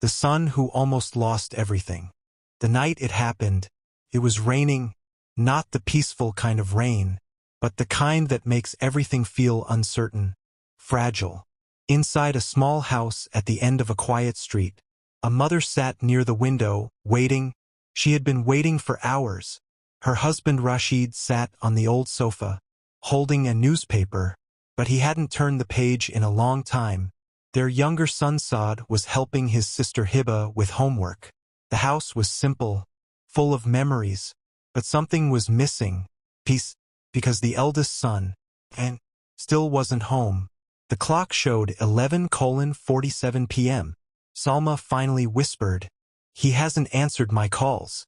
the son who almost lost everything. The night it happened, it was raining, not the peaceful kind of rain, but the kind that makes everything feel uncertain, fragile. Inside a small house at the end of a quiet street, a mother sat near the window, waiting. She had been waiting for hours. Her husband Rashid sat on the old sofa, holding a newspaper, but he hadn't turned the page in a long time. Their younger son Saad was helping his sister Hiba with homework. The house was simple, full of memories, but something was missing. Peace, because the eldest son, and still wasn't home. The clock showed 11:47 p.m. Salma finally whispered, "He hasn't answered my calls."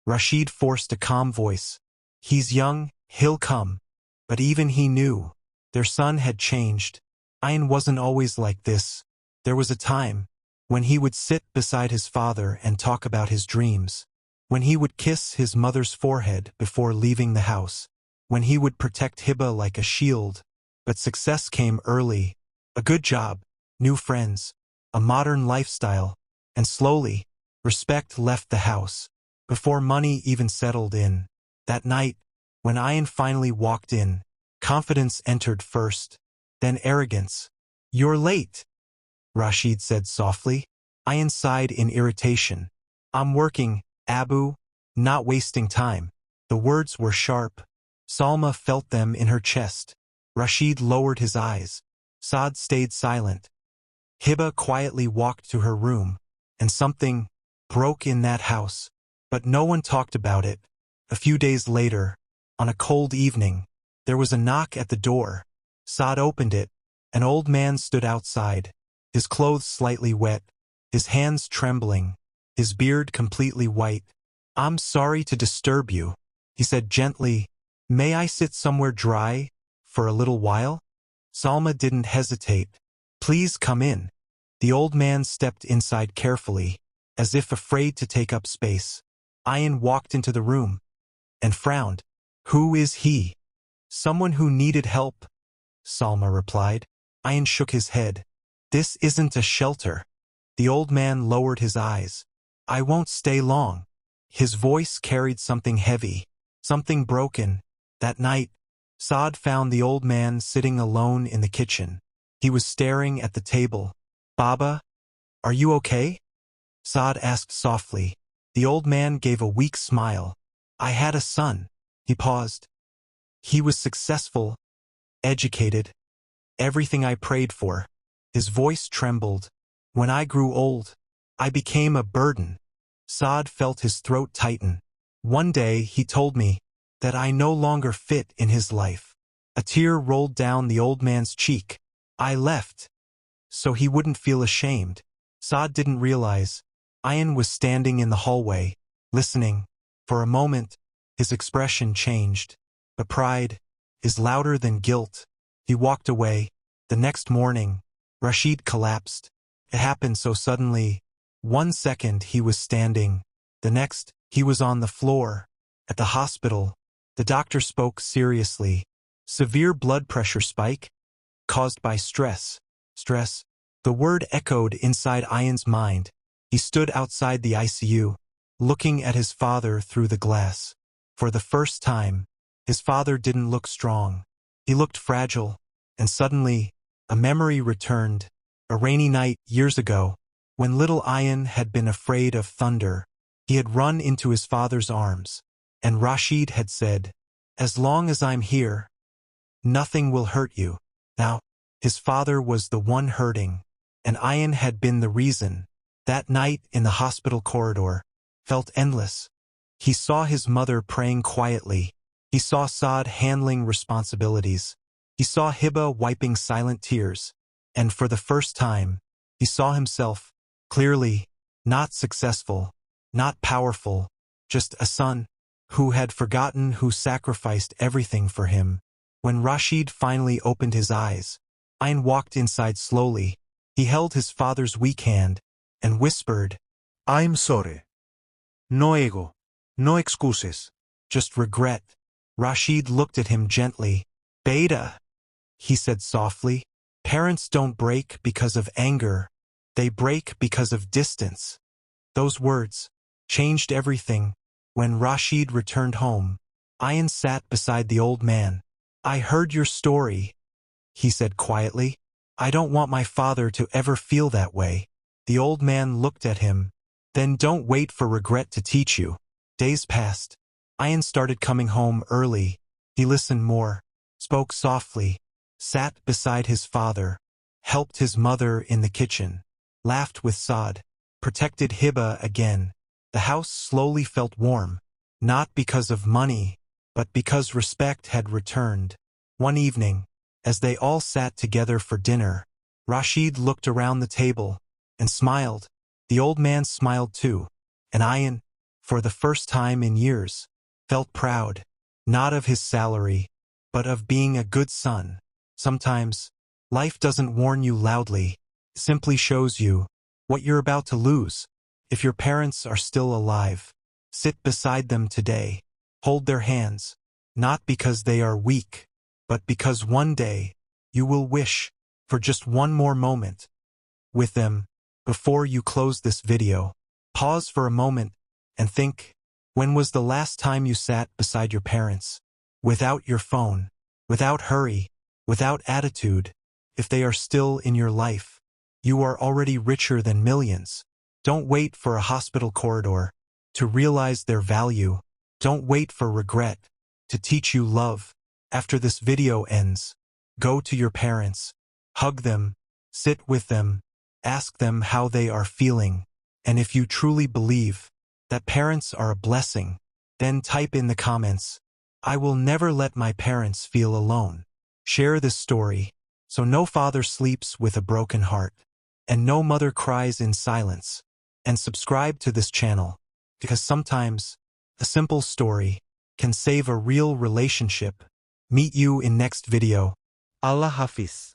Rashid forced a calm voice. "He's young, he'll come." But even he knew. Their son had changed. Ayan wasn't always like this. There was a time when he would sit beside his father and talk about his dreams, when he would kiss his mother's forehead before leaving the house, when he would protect Hiba like a shield. But success came early. A good job, new friends, a modern lifestyle, and slowly, respect left the house, before money even settled in. That night, when Ayan finally walked in, confidence entered first, then arrogance. "You're late," Rashid said softly. Ayan sighed in irritation. "I'm working, Abu, not wasting time." The words were sharp. Salma felt them in her chest. Rashid lowered his eyes. Saad stayed silent. Hiba quietly walked to her room, and something broke in that house. But no one talked about it. A few days later, on a cold evening, there was a knock at the door. Saad opened it. An old man stood outside, his clothes slightly wet, his hands trembling, his beard completely white. "I'm sorry to disturb you," he said gently. "May I sit somewhere dry for a little while?" Salma didn't hesitate. "Please come in." The old man stepped inside carefully, as if afraid to take up space. Ayan walked into the room and frowned. "Who is he?" "Someone who needed help," Salma replied. Ayan shook his head. "This isn't a shelter." The old man lowered his eyes. "I won't stay long." His voice carried something heavy, something broken. That night, Saad found the old man sitting alone in the kitchen. He was staring at the table. "Baba, are you okay?" Saad asked softly. The old man gave a weak smile. "I had a son." He paused. "He was successful, educated, everything I prayed for." His voice trembled. "When I grew old, I became a burden." Saad felt his throat tighten. "One day he told me that I no longer fit in his life." A tear rolled down the old man's cheek. "I left so he wouldn't feel ashamed." Saad didn't realize Ayan was standing in the hallway, listening. For a moment, his expression changed. But pride is louder than guilt. He walked away. The next morning, Rashid collapsed. It happened so suddenly. 1 second he was standing. The next, he was on the floor. At the hospital, the doctor spoke seriously. "Severe blood pressure spike, caused by stress." Stress. The word echoed inside Ayan's mind. He stood outside the ICU, looking at his father through the glass. For the first time, his father didn't look strong. He looked fragile, and suddenly, a memory returned. A rainy night years ago, when little Ayan had been afraid of thunder. He had run into his father's arms, and Rashid had said, "As long as I'm here, nothing will hurt you." Now, his father was the one hurting, and Ayan had been the reason. That night in the hospital corridor felt endless. He saw his mother praying quietly. He saw Saad handling responsibilities. He saw Hiba wiping silent tears. And for the first time, he saw himself clearly, not successful, not powerful, just a son who had forgotten who sacrificed everything for him. When Rashid finally opened his eyes, Ayan walked inside slowly. He held his father's weak hand and whispered, "I'm sorry. No ego, no excuses." "Just regret." Rashid looked at him gently. "Beta," he said softly, "parents don't break because of anger. They break because of distance. Those words changed everything. When Rashid returned home, Ayan sat beside the old man. I heard your story, he said quietly. I don't want my father to ever feel that way. The old man looked at him. Then don't wait for regret to teach you. Days passed. Ayan started coming home early. He listened more, spoke softly, sat beside his father, helped his mother in the kitchen, laughed with Saad, protected Hiba again. The house slowly felt warm, not because of money, but because respect had returned. One evening, as they all sat together for dinner, Rashid looked around the table and smiled. The old man smiled too, and Ayan, for the first time in years, felt proud, not of his salary, but of being a good son. Sometimes, life doesn't warn you loudly, it simply shows you what you're about to lose. If your parents are still alive, sit beside them today. Hold their hands, not because they are weak, but because one day you will wish for just one more moment with them. Before you close this video, pause for a moment and think, when was the last time you sat beside your parents? Without your phone, without hurry, without attitude. If they are still in your life, you are already richer than millions. Don't wait for a hospital corridor to realize their value. Don't wait for regret to teach you love. After this video ends, go to your parents, hug them, sit with them, ask them how they are feeling. And if you truly believe that parents are a blessing, then type in the comments, I will never let my parents feel alone. Share this story so no father sleeps with a broken heart and no mother cries in silence. And subscribe to this channel, because sometimes a simple story can save a real relationship. Meet you in next video. Allah Hafiz.